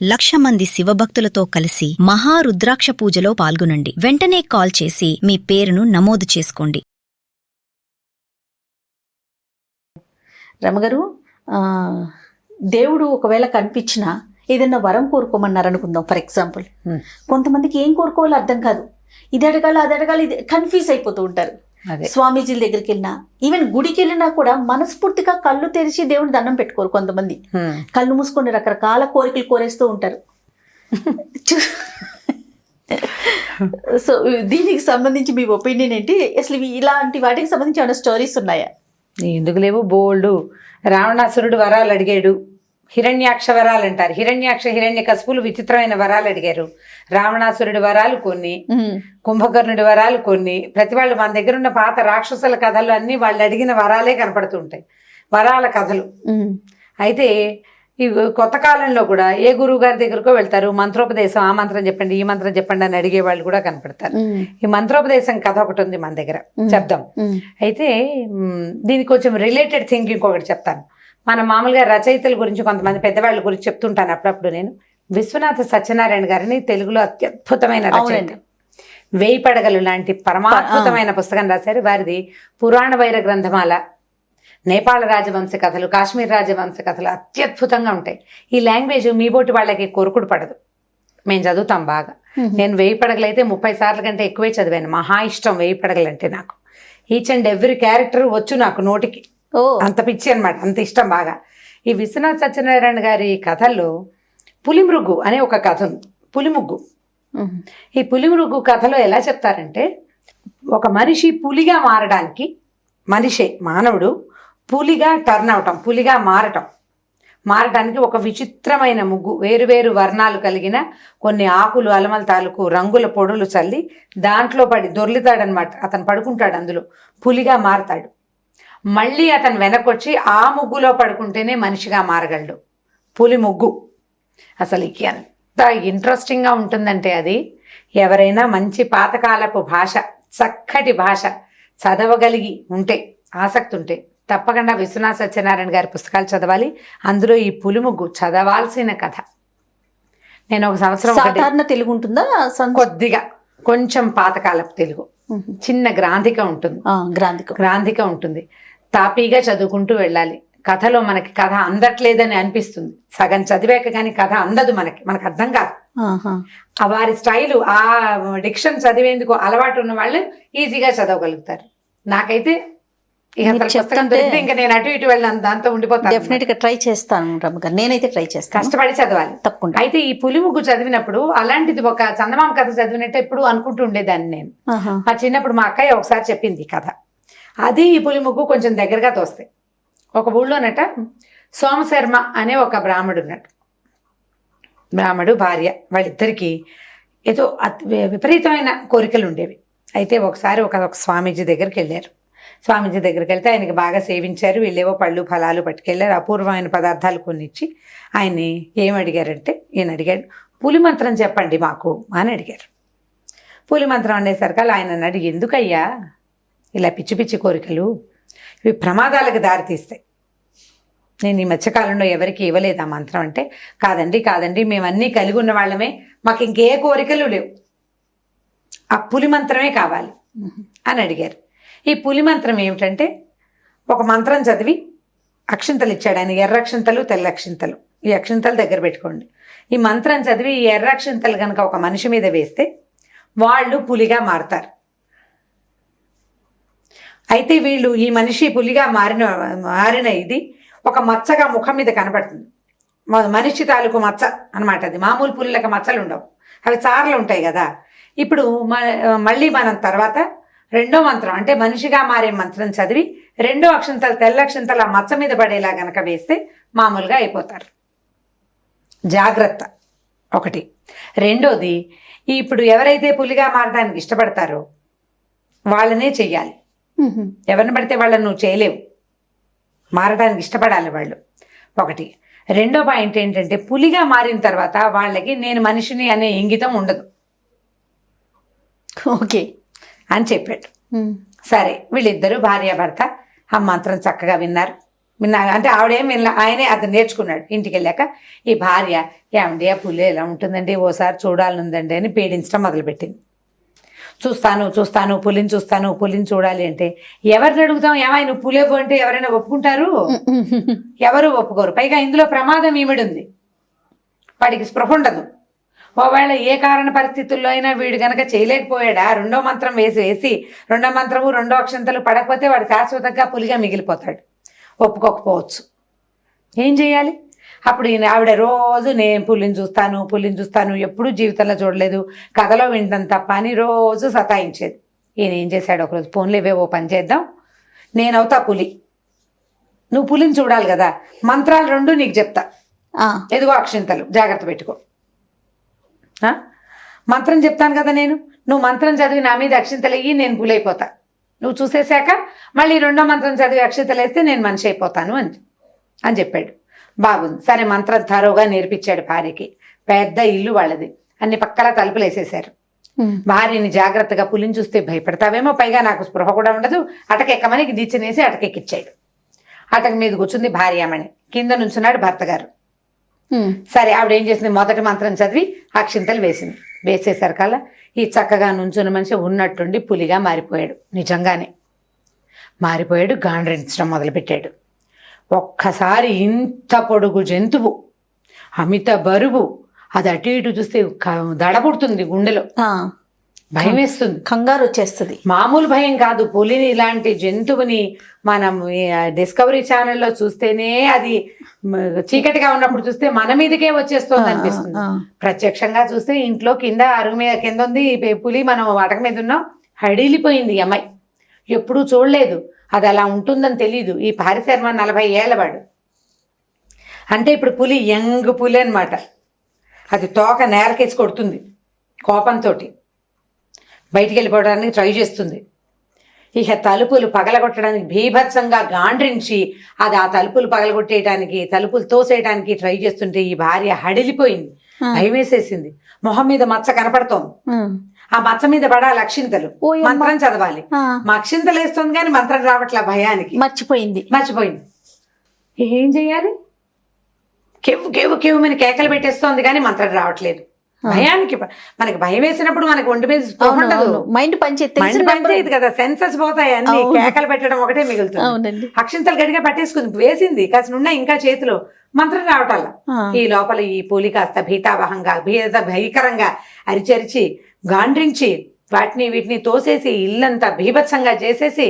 1,00,000 మంది శివభక్తులతో కలిసి మహారుద్రాక్ష పూజలో పాల్గొనండి. వెంటనే కాల్ చేసి మీ పేరును నమోదు చేసుకోండి. రమగారు, దేవుడు ఒకవేళ కనిపించినా ఏదైనా వరం కోరుకోమన్నారు అనుకుందాం. ఫర్ ఎగ్జాంపుల్, కొంతమందికి ఏం కోరుకోవాలో అర్థం కాదు. ఇది అడగాల అది అడగాలి, ఇది కన్ఫ్యూజ్ అయిపోతూ ఉంటారు. స్వామీజీల దగ్గరికి వెళ్ళినా, ఈవెన్ గుడికి వెళ్ళినా కూడా మనస్ఫూర్తిగా కళ్ళు తెరిచి దేవుని దండం పెట్టుకోరు. కొంతమంది కళ్ళు మూసుకొని రకరకాల కోరికలు కోరేస్తూ ఉంటారు. సో దీనికి సంబంధించి మీ ఒపీనియన్ ఏంటి? అసలు ఇలాంటి వాటికి సంబంధించి ఏమైనా స్టోరీస్ ఉన్నాయా? ఎందుకు లేవు, బోల్డు. రావణాసురుడు వరాలు అడిగాడు, హిరణ్యాక్ష వరాలు అంటారు. హిరణ్యకశిపులు విచిత్రమైన వరాలు అడిగారు. రావణాసురుడి వరాలు కొన్ని, కుంభకర్ణుడి వరాలు కొన్ని. ప్రతి వాళ్ళు మన దగ్గర ఉన్న పాత రాక్షసుల కథలు అన్ని వాళ్ళు అడిగిన వరాలే కనపడుతుంటాయి, వరాల కథలు. అయితే ఈ కొత్త కాలంలో కూడా ఏ గురువు గారి దగ్గరకో వెళ్తారు, మంత్రోపదేశం, ఆ మంత్రం చెప్పండి ఈ మంత్రం చెప్పండి అని అడిగే వాళ్ళు కూడా కనపడతారు. ఈ మంత్రోపదేశం కథ ఒకటి ఉంది మన దగ్గర, చెప్దాం. అయితే దీనికి కొంచెం రిలేటెడ్ థింగ్ ఇంకొకటి చెప్తాను. మన మామూలుగా రచయితల గురించి కొంతమంది పెద్దవాళ్ళ గురించి చెప్తుంటాను అప్పుడప్పుడు నేను. విశ్వనాథ సత్యనారాయణ గారిని తెలుగులో అత్యద్భుతమైన రచయిత, 1000 పడగలు లాంటి పరమాద్భుతమైన పుస్తకం రాశారు. వారిది పురాణ వైర గ్రంథమాల, నేపాళ రాజవంశ కథలు, కాశ్మీర్ రాజవంశ కథలు అత్యద్భుతంగా ఉంటాయి. ఈ లాంగ్వేజ్ మీ బోటి వాళ్ళకి కొరుకుడు పడదు, మేము చదువుతాం బాగా. నేను 1000 పడగలు అయితే 30 సార్ల కంటే ఎక్కువే చదివాను. మహా ఇష్టం 1000 పడగలు అంటే నాకు. ఈచ్ అండ్ ఎవ్రీ క్యారెక్టర్ వచ్చు నాకు నోటికి, అంత పిచ్చి అనమాట, అంత ఇష్టం బాగా. ఈ విశ్వనాథ సత్యనారాయణ గారి కథల్లో పులిమృగ్గు అనే ఒక కథ ఉంది, పులిముగ్గు. ఈ పులిమృగ్గు కథలో ఎలా చెప్తారంటే, ఒక మనిషి పులిగా మారడానికి, మనిషే మానవుడు పులిగా టర్న్ అవటం, పులిగా మారటానికి ఒక విచిత్రమైన ముగ్గు, వేరువేరు వర్ణాలు కలిగిన కొన్ని ఆకులు, అలమల తాలూకు రంగుల పొడులు చల్లి దాంట్లో పడి దొర్లుతాడనమాట. అతను పడుకుంటాడు, అందులో పులిగా మారతాడు. మళ్ళీ అతను వెనకొచ్చి ఆ ముగ్గులో పడుకుంటేనే మనిషిగా మారగలడు. పులి ముగ్గు అసలు ఎంత ఇంట్రెస్టింగ్గా ఉంటుందంటే, అది ఎవరైనా మంచి పాతకాలపు భాష, చక్కటి భాష చదవగలిగి ఉంటే, ఆసక్తి ఉంటే తప్పకుండా విశ్వనాథ సత్యనారాయణ గారి పుస్తకాలు చదవాలి. అందులో ఈ పులిముగ్గు చదవాల్సిన కథ. నేను ఒక సంవత్సరం సాధారణ తెలుగు ఉంటుందా, కొద్దిగా కొంచెం పాతకాలపు తెలుగు, చిన్న గ్రాంధిక ఉంటుంది, గ్రాంధిక ఉంటుంది. తాపీగా చదువుకుంటూ వెళ్ళాలి. కథలో మనకి కథ అందట్లేదని అనిపిస్తుంది, సగం చదివాక కానీ కథ అందదు, మనకు అర్థం కాదు. వారి స్టైలు, ఆ డిక్షన్ చదివేందుకు అలవాటు ఉన్న వాళ్ళు ఈజీగా చదవగలుగుతారు. నాకైతే ఇంకా నేను అటు ఇటు వెళ్ళాను, దాంతో ఉండిపోతాను. డెఫినెట్ గా ట్రై చేస్తాను రమగారు, నేనైతే ట్రై చేస్తాను, కష్టపడి చదవాలి తప్పకుండా. అయితే ఈ పులిముగ్గు చదివినప్పుడు అలాంటిది ఒక చందమామ కథ చదివినట్టు ఎప్పుడు అనుకుంటూ ఉండేదాన్ని నేను. మా చిన్నప్పుడు మా అక్కయ్య ఒకసారి చెప్పింది కథ, అది ఈ పులిముగ్గు కొంచెం దగ్గరగా తోస్తాయి. ఒక ఊళ్ళోనట సోమశర్మ అనే ఒక బ్రాహ్మడు ఉన్నట్టు, బ్రాహ్మడు భార్య, వాళ్ళిద్దరికీ ఏదో విపరీతమైన కోరికలు ఉండేవి. అయితే ఒకసారి ఒక స్వామీజీ దగ్గరికి వెళ్ళారు. స్వామీజీ దగ్గరికి వెళ్తే ఆయనకి బాగా సేవించారు. వీళ్ళేవో పళ్ళు ఫలాలు పట్టుకెళ్ళారు, అపూర్వమైన పదార్థాలు కొన్నిచ్చి ఆయన్ని ఏం అడిగారంటే, ఈయన అడిగాడు, పులి మంత్రం చెప్పండి మాకు అని అడిగారు. పులి మంత్రం అనేసరికి ఆయన అన్నాడు, ఎందుకయ్యా ఇలా పిచ్చి పిచ్చి కోరికలు, ఇవి ప్రమాదాలకు దారితీస్తాయి. నేను ఈ మధ్యకాలంలో ఎవరికి ఇవ్వలేదు ఆ మంత్రం అంటే, కాదండి మేమన్నీ కలిగి ఉన్న వాళ్ళమే, మాకు ఇంకే కోరికలు లేవు, ఆ పులి మంత్రమే కావాలి అని అడిగారు. ఈ పులి మంత్రం ఏమిటంటే, ఒక మంత్రం చదివి అక్షింతలు ఇచ్చాడు ఆయన, ఎర్ర అక్షింతలు తెల్ల అక్షింతలు. ఈ అక్షింతలు దగ్గర పెట్టుకోండి. ఈ మంత్రం చదివి ఈ ఎర్ర అక్షింతలు కనుక ఒక మనిషి మీద వేస్తే వాళ్ళు పులిగా మారతారు. అయితే వీళ్ళు, ఈ మనిషి పులిగా మారిన ఇది ఒక మచ్చగా ముఖం మీద కనపడుతుంది. మనిషి తాలూకు మచ్చ అనమాట. అది మామూలు పులిలకు మచ్చలు ఉండవు, అవి చార్లు ఉంటాయి కదా. ఇప్పుడు మళ్ళీ మనం తర్వాత రెండో మంత్రం అంటే మనిషిగా మారే మంత్రం చదివి రెండో అక్షంతలు, తెల్ల అక్షంతలు ఆ మచ్చ మీద పడేలా గనక వేస్తే మామూలుగా అయిపోతారు. జాగ్రత్త ఒకటి. రెండోది, ఇప్పుడు ఎవరైతే పులిగా మారడానికి ఇష్టపడతారో వాళ్ళనే చెయ్యాలి. ఎవరిని పడితే వాళ్ళని నువ్వు చేయలేవు, మారడానికి ఇష్టపడాలి వాళ్ళు, ఒకటి. రెండో పాయింట్ ఏంటంటే, పులిగా మారిన తర్వాత వాళ్ళకి నేను మనిషిని అనే ఇంగితం ఉండదు. ఓకే అని చెప్పాడు. సరే, వీళ్ళిద్దరూ భార్యాభర్త ఆ మంత్రం చక్కగా విన్నారు. అంటే ఆవిడేం ఆయనే అతను నేర్చుకున్నాడు. ఇంటికి వెళ్ళాక ఈ భార్య ఏమండి ఆ పులి ఎలా ఉంటుందండి ఓసారి చూడాలనుందండి అని పీడించడం మొదలుపెట్టింది. చూస్తాను పులిని చూడాలి అంటే ఎవరిని అడుగుతాం, ఏమై నువ్వు పులేవు అంటే ఎవరైనా ఒప్పుకుంటారు? ఎవరు ఒప్పుకోరు. పైగా ఇందులో ప్రమాదం ఈవిడుంది, వాడికి స్పృహ ఉండదు. ఒకవేళ ఏ కారణ పరిస్థితుల్లో అయినా వీడు గనక చేయలేకపోయాడా, రెండో మంత్రం వేసి రెండో మంత్రము రెండో అక్షంతలు పడకపోతే వాడు శాశ్వతంగా పులిగా మిగిలిపోతాడు. ఒప్పుకోకపోవచ్చు. ఏం చేయాలి? అప్పుడు ఆవిడ రోజు నేను పులిని చూస్తాను ఎప్పుడూ జీవితంలో చూడలేదు, కథలో వింటాం తప్ప అని రోజు సతాయించేది. ఈయన ఏం చేశాడు, ఒకరోజు ఫోన్లో ఓ పని చేద్దాం, నేనవుతా పులి, నువ్వు పులిని చూడాలి కదా, మంత్రాలు 2 నీకు చెప్తా, ఎదుగో అక్షింతలు జాగ్రత్త పెట్టుకో. మంత్రం చెప్తాను కదా నేను, నువ్వు మంత్రం చదివి నా మీద అక్షింతలు వేయి, నేను పులైపోతా. నువ్వు చూసేశాక మళ్ళీ రెండో మంత్రం చదివి అక్షింతలు వేస్తే నేను మనిషి అయిపోతాను అని చెప్పాడు. బాగుంది. సరే మంత్రం తరోగా నేర్పించాడు భార్యకి. పెద్ద ఇల్లు వాళ్ళది, అన్ని పక్కల తలుపులు వేసేశారు. భార్యని జాగ్రత్తగా పులిని చూస్తే భయపడతావేమో, పైగా నాకు స్పృహ కూడా ఉండదు, అటకెక్కమని దిచ్చనేసి అటకెక్కిచ్చాడు. అటక మీద కూర్చుంది భార్యామణి, కింద నుంచున్నాడు భర్త గారు. సరే ఆవిడ ఏం చేసింది, మొదటి మంత్రం చదివి అక్షింతలు వేసింది. వేసేసరికల్లా ఈ చక్కగా నుంచున్న మనిషి ఉన్నట్టుండి పులిగా మారిపోయాడు. నిజంగానే మారిపోయాడు. గాండ్రించడం మొదలుపెట్టాడు. ఒక్కసారి ఇంత పొడుగు జంతువు, అమిత బరువు, అది అటు ఇటు చూస్తే దడబుడుతుంది, గుండెలో భయం వేస్తుంది, కంగారు వచ్చేస్తుంది. మామూలు భయం కాదు. పులిని ఇలాంటి జంతువుని మనం డిస్కవరీ ఛానల్లో చూస్తేనే, అది చీకటిగా ఉన్నప్పుడు చూస్తే మన మీదకే వచ్చేస్తుంది అనిపిస్తుంది. ప్రత్యక్షంగా చూస్తే ఇంట్లో కింద అరుగు మీద కింద ఉంది పులి, మనం అటక మీద ఉన్నాం, హడిలిపోయింది ఈ అమ్మాయి. ఎప్పుడూ చూడలేదు, అది అలా ఉంటుందని తెలీదు. ఈ పారిశర్మ 40 ఏళ్ళ వాడు, అంటే ఇప్పుడు పులి యంగ్ పులి అనమాట. అది తోక నేలకేసి కొడుతుంది కోపంతో, బయటికి వెళ్ళిపోవడానికి ట్రై చేస్తుంది. ఇక తలుపులు పగలగొట్టడానికి భీభత్సంగా గాండ్రించి అది ఆ తలుపులు పగలగొట్టేయడానికి, తలుపులు తోసేయడానికి ట్రై చేస్తుంటే ఈ భార్య హడిలిపోయింది, భయం వేసేసింది. మొహం మీద మచ్చ కనపడుతోంది. ఆ మచ్చ మీద పడాలి అక్షింతలు, మంత్రం చదవాలి. మా అక్షింతలు వేస్తుంది కానీ మంత్రం రావట్లే, భయానికి మర్చిపోయింది. ఏం చెయ్యాలి? కెవ్వు కెవ్వు కెవ్వుమని కేకలు పెట్టేస్తోంది కానీ మంత్రం రావట్లేదు. భయానికి, మనకి భయం వేసినప్పుడు మనకి ఒంటి మీద ఉండదు, మైండ్ పనిచేయదు కదా, సెన్సెస్ పోతాయి అన్ని. కేకలు పెట్టడం ఒకటే మిగులుతుంది. అక్షింతలు గడిగా పట్టేసుకుంది, వేసింది, కాసిన ఉన్నాయి ఇంకా చేతిలో, మంత్రం రావటాల. ఈ లోపల ఈ పులి కాస్త భీకరంగా అరిచరిచి గాండ్రించి వీటిని తోసేసి ఇల్లంతా భీభత్సంగా చేసేసి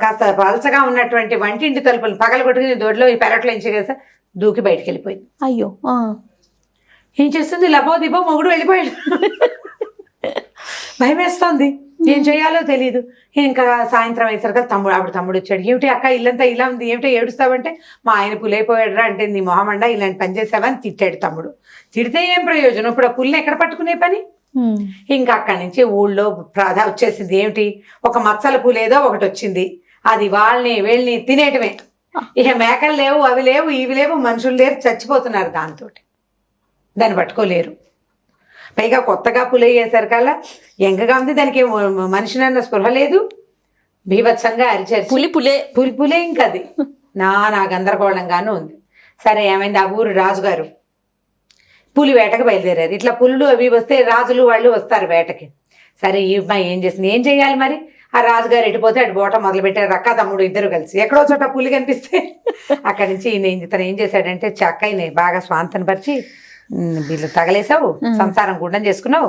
కాస్త పలచగా ఉన్నటువంటి వంటింటి తలుపులు పగలగొట్టుకుని దొడ్లో ఈ పెరట్లో ఇంచేసా దూకి బయటికి వెళ్ళిపోయింది. అయ్యో, ఏం చేస్తుంది, లబో దిబో మొగుడు వెళ్ళిపోయాడు. భయం వేస్తోంది, ఏం చేయాలో తెలియదు. ఇంకా సాయంత్రం అయ్యేసరికి తమ్ముడు వచ్చాడు. ఏమిటి అక్క ఇల్లంతా ఇలా ఉంది, ఏమిటో ఏడుస్తావంటే, మా ఆయన పులైపోయాడు రా అంటే, నీ మొహమండా ఇలాంటి పని చేసావని తిట్టాడు తమ్ముడు. తిడితే ఏం ప్రయోజనం, ఇప్పుడు ఆ పుల్ని ఎక్కడ పట్టుకునే పని? ఇంకా అక్కడి నుంచి ఊళ్ళో వచ్చేసింది. ఏమిటి, ఒక మచ్చల పులేదో ఒకటి వచ్చింది, అది వీళ్ళని తినేయటమే. ఇక మేకలు లేవు, అవి లేవు, ఇవి లేవు, మనుషులు లేరు, చచ్చిపోతున్నారు దాంతో. దాన్ని పట్టుకోలేరు. పైగా కొత్తగా పులి అయ్యేసరికల్లా ఎంగగా ఉంది, దానికి మనిషినన్న స్పృహ లేదు, బీభత్సంగా అరిచారు. పులే ఇంకా అది నా గందరగోళంగానూ ఉంది. సరే ఏమైంది, ఆ ఊరు రాజుగారు పులి వేటకు బయలుదేరారు. ఇట్లా పులులు అవి వస్తే రాజులు వాళ్ళు వస్తారు వేటకి. సరే ఈ అమ్మాయి ఏం చేసింది, ఏం చెయ్యాలి మరి? ఆ రాజుగారు ఎటుపోతే అటు బోట మొదలుపెట్టారు. అక్క తమ్ముడు ఇద్దరు కలిసి ఎక్కడో చోట పులి కనిపిస్తే అక్కడి నుంచి ఈయన ఏం చేశాడంటే, చక్కని బాగా స్వాంతను పరిచి, వీళ్ళు తగలేసావు, సంసారం గుండం చేసుకున్నావు,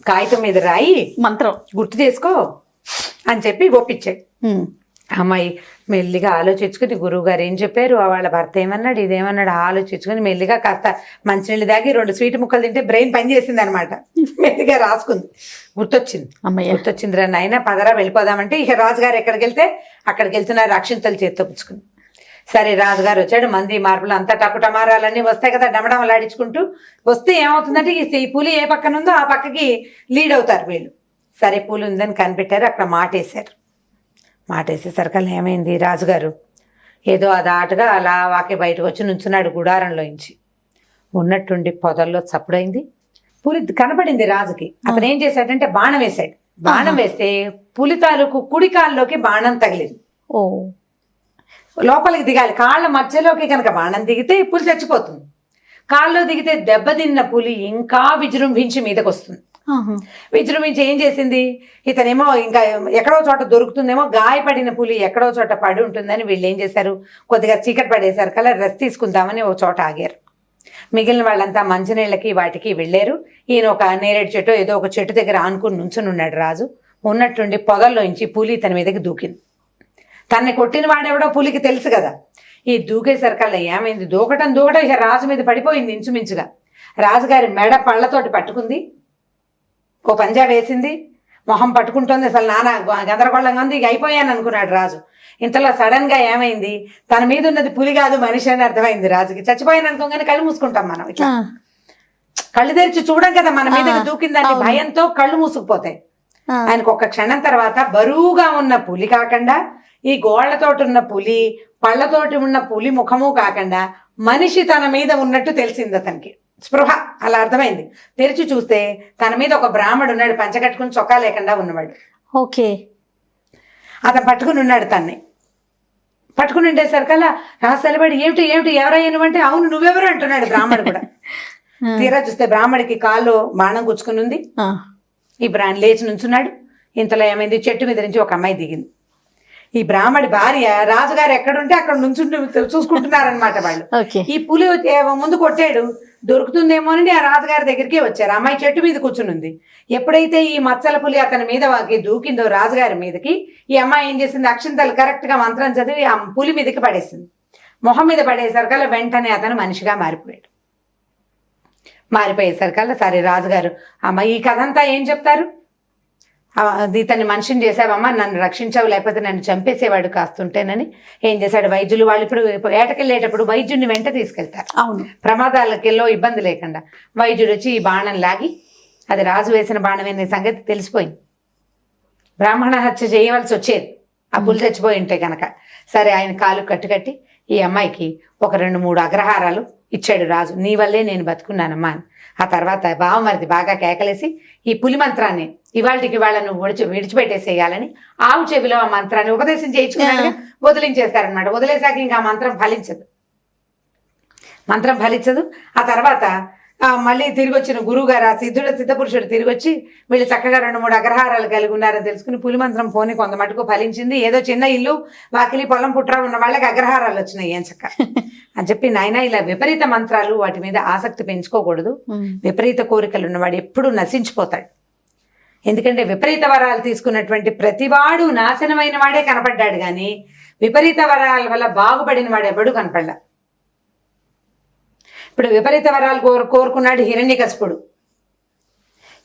కాగితం మీద రాయి మంత్రం గుర్తు చేసుకో అని చెప్పి ఒప్పించాడు. అమ్మాయి మెల్లిగా ఆలోచించుకుని గురువు గారు ఏం చెప్పారు, వాళ్ళ భర్త ఏమన్నాడు, ఇదేమన్నాడు ఆలోచించుకుని మెల్లిగా కాస్త మంచినీళ్ళు దాగి 2 స్వీట్ ముక్కలు తింటే బ్రెయిన్ పనిచేసింది అనమాట. మెల్లిగా రాసుకుంది. గుర్తొచ్చిందిరా నాయన, పదరా వెళ్ళిపోదామంటే, ఇక రాజుగారు ఎక్కడికి వెళ్తే అక్కడికి వెళ్తున్నారు అక్షింతలు చేత్తో పుచ్చుకుని. సరే రాజుగారు వచ్చాడు. మంది మార్పులు అంతా టకుటమారాలన్నీ వస్తాయి కదా, డమడమలాడించుకుంటూ వస్తే ఏమవుతుందంటే, ఈ పులి ఏ పక్కన ఉందో ఆ పక్కకి లీడ్ అవుతారు వీళ్ళు. సరే పులి ఉందని కనిపెట్టారు, అక్కడ మాటేసేసరికల్లా ఏమైంది, రాజుగారు ఏదో అదాటుగా అలా వాకే బయటకు వచ్చి నుంచున్నాడు గుడారంలోంచి. ఉన్నట్టుండి పొదల్లో చప్పుడైంది. పులి కనపడింది రాజుకి. అతను ఏం చేశాడంటే బాణం వేశాడు. బాణం వేస్తే పులి తాలూకు కుడి కాల్లోకి బాణం తగిలింది. లోపలికి దిగాలి. కాళ్ళ మధ్యలోకి కనుక బాణం దిగితే పులి చచ్చిపోతుంది. కాళ్ళలో దిగితే దెబ్బతిన్న పులి ఇంకా విజృంభించి మీదకి వస్తుంది. విజృంభించి ఏం చేసింది, ఇతనేమో ఇంకా ఎక్కడో చోట దొరుకుతుందేమో, గాయపడిన పులి ఎక్కడో చోట పడి ఉంటుందని వీళ్ళు ఏం చేశారు, కొద్దిగా చీకటి పడేశారు కల్లా రెస్ట్ తీసుకుందామని ఒక చోట ఆగారు. మిగిలిన వాళ్ళంతా మంచినీళ్ళకి వాటికి వెళ్ళారు. ఈయన ఒక నేరేడు చెట్టు ఏదో ఒక చెట్టు దగ్గర ఆనుకుని నుంచుని ఉన్నాడు. రాజు ఉన్నట్టుండి పొదల్లోంచి పులి తన మీదకి దూకింది. తన్ని కొట్టిన వాడెవడో పులికి తెలుసు కదా. ఈ దూకేసరికల్లా ఏమైంది, దూకటం ఇక రాజు మీద పడిపోయింది ఇంచుమించుగా. రాజుగారి మెడ పళ్ళతోటి పట్టుకుంది, ఓ పంజా వేసింది, మొహం పట్టుకుంటుంది. అసలు నాన్న గందరగోళంగా ఉంది, ఇక అయిపోయాను అనుకున్నాడు రాజు. ఇంతలో సడన్ గా ఏమైంది, తన మీద ఉన్నది పులి కాదు మనిషి అని అర్థమైంది రాజుకి. చచ్చిపోయాను అనుకోగానే కళ్ళు మూసుకుంటాం మనం, ఇట్లా కళ్ళు తెరిచి చూడం కదా మన మీద దూకిందని భయంతో కళ్ళు మూసుకుపోతాయి. ఆయనకు ఒక క్షణం తర్వాత బరువుగా ఉన్న పులి కాకుండా, ఈ గోళ్లతోటి ఉన్న పులి, పళ్ళతోటి ఉన్న పులి ముఖము కాకుండా మనిషి తన మీద ఉన్నట్టు తెలిసింది అతనికి. స్పృహ అలా అర్థమైంది. తెరిచి చూస్తే తన మీద ఒక బ్రాహ్మడు ఉన్నాడు, పంచకట్టుకుని చొక్కా లేకుండా ఉన్నవాడు. ఓకే, అతను పట్టుకుని ఉన్నాడు. తన్ని పట్టుకుని ఉండేసరికల్లా రాసలబడి ఏమిటి ఏమిటి ఎవరయ్యాను అంటే, అవును నువ్వెవరు అంటున్నాడు బ్రాహ్మడు కూడా. తీరా చూస్తే బ్రాహ్మడికి కాళ్ళు బాణం గుచ్చుకుని ఉంది. ఈ లేచి నుంచున్నాడు. ఇంతలో ఏమైంది, చెట్టు మీద నుంచి ఒక అమ్మాయి దిగింది. ఈ బ్రాహ్మడి భార్య రాజుగారు ఎక్కడుంటే అక్కడ నుంచి చూసుకుంటున్నారనమాట వాళ్ళు. ఈ పులి ముందు కొట్టాడు, దొరుకుతుందేమో అని ఆ రాజుగారి దగ్గరికి వచ్చారు. అమ్మాయి చెట్టు మీద కూర్చునుంది. ఎప్పుడైతే ఈ మచ్చల పులి అతని మీద దూకిందో రాజుగారి మీదకి, ఈ అమ్మాయి ఏం చేసింది, అక్షింతలు కరెక్ట్ గా మంత్రం చదివి ఆ పులి మీదకి పడేసింది. మొహం మీద పడేసరికల్లా వెంటనే అతను మనిషిగా మారిపోయాడు. మారిపోయేసరికల్లా సరే రాజుగారు, అమ్మ ఈ కథ అంతా ఏం చెప్తారు, ఇతన్ని మనిషిని చేసావమ్మా, నన్ను రక్షించావు, లేకపోతే నన్ను చంపేసేవాడు కాస్తుంటేనని ఏం చేశాడు, వైద్యులు వాళ్ళు ఇప్పుడు ఏటకెళ్ళేటప్పుడు వైద్యుడిని వెంట తీసుకెళ్తారు. అవును, ప్రమాదాలకెళ్ళో ఇబ్బంది లేకుండా. వైద్యుడు వచ్చి ఈ బాణం లాగి, అది రాజు వేసిన బాణమేనే సంగతి తెలిసిపోయింది. బ్రాహ్మణ హత్య చేయవలసి వచ్చేది ఆ పులి చచ్చిపోయి ఉంటే కనుక. సరే ఆయన కాలు కట్టి ఈ అమ్మాయికి ఒక 2-3 అగ్రహారాలు ఇచ్చాడు రాజు. నీ వల్లే నేను బతుకున్నానమ్మా అని. ఆ తర్వాత బావమరిది బాగా కేకలేసి ఈ పులి మంత్రాన్ని ఇవాళకి వాళ్ళను విడిచిపెట్టేసేయాలని ఆవు చెవిలో ఆ మంత్రాన్ని ఉపదేశం చేయించుకున్నాడు. వదిలించేస్తారనమాట. వదిలేసాక ఇంకా ఆ మంత్రం ఫలించదు. ఆ తర్వాత మళ్ళీ తిరిగి వచ్చిన గురువు గారు, ఆ సిద్ధపురుషుడు తిరిగి వచ్చి వీళ్ళు చక్కగా 2-3 అగ్రహారాలు కలిగి ఉన్నారని తెలుసుకుని పులి మంత్రం పోని కొంత మటుకు ఫలించింది. ఏదో చిన్న ఇల్లు వాకిలి పొలం పుట్ర ఉన్న వాళ్ళకి అగ్రహారాలు వచ్చినాయి ఏం చక్క అని చెప్పి, నాయన ఇలా విపరీత మంత్రాలు వాటి మీద ఆసక్తి పెంచుకోకూడదు. విపరీత కోరికలు ఉన్నవాడు ఎప్పుడు నశించిపోతాడు. ఎందుకంటే విపరీత వరాలు తీసుకున్నటువంటి ప్రతివాడు నాశనమైన వాడే కనపడ్డాడు, కానీ విపరీత వరాల వల్ల బాగుపడిన వాడు ఎవడు కనపడ్డా. ఇప్పుడు విపరీత వరాలు కోరుకున్నాడు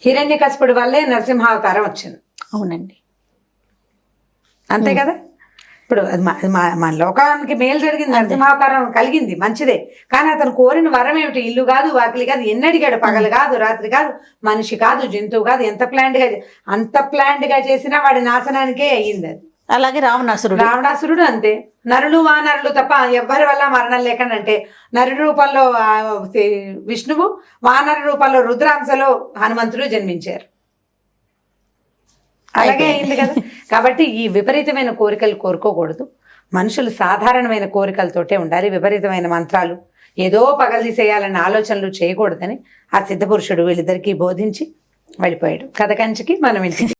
హిరణ్యకశిపుడు వల్లే నరసింహావతారం వచ్చింది. అవునండి, అంతే కదా. ఇప్పుడు మన లోకానికి మేలు జరిగింది, నరసింహావతారం కలిగింది, మంచిదే. కానీ అతను కోరిన వరం ఏమిటి, ఇల్లు కాదు వాకిలి కాదు, ఎన్నడిగాడు, పగలు కాదు రాత్రి కాదు, మనిషి కాదు జంతువు కాదు. అంత ప్లాండ్ గా చేసినా వాడి నాశనానికే అయ్యింది అది. అలాగే రావణాసురుడు అంతే. నరులు వానరులు తప్ప ఎవ్వరి వల్ల మరణం లేకుండా, అంటే నరుడి రూపంలో విష్ణువు, వానర రూపంలో రుద్రాంశలో హనుమంతుడు జన్మించారు. అలాగే అయింది కదా. కాబట్టి ఈ విపరీతమైన కోరికలు కోరుకోకూడదు. మనుషులు సాధారణమైన కోరికలతోటే ఉండాలి. విపరీతమైన మంత్రాలు ఏదో పగలదీసేయాలన్న ఆలోచనలు చేయకూడదని ఆ సిద్ధపురుషుడు వీళ్ళిద్దరికీ బోధించి వెళ్ళిపోయాడు. కథ కంచికి మనం ఇంటికి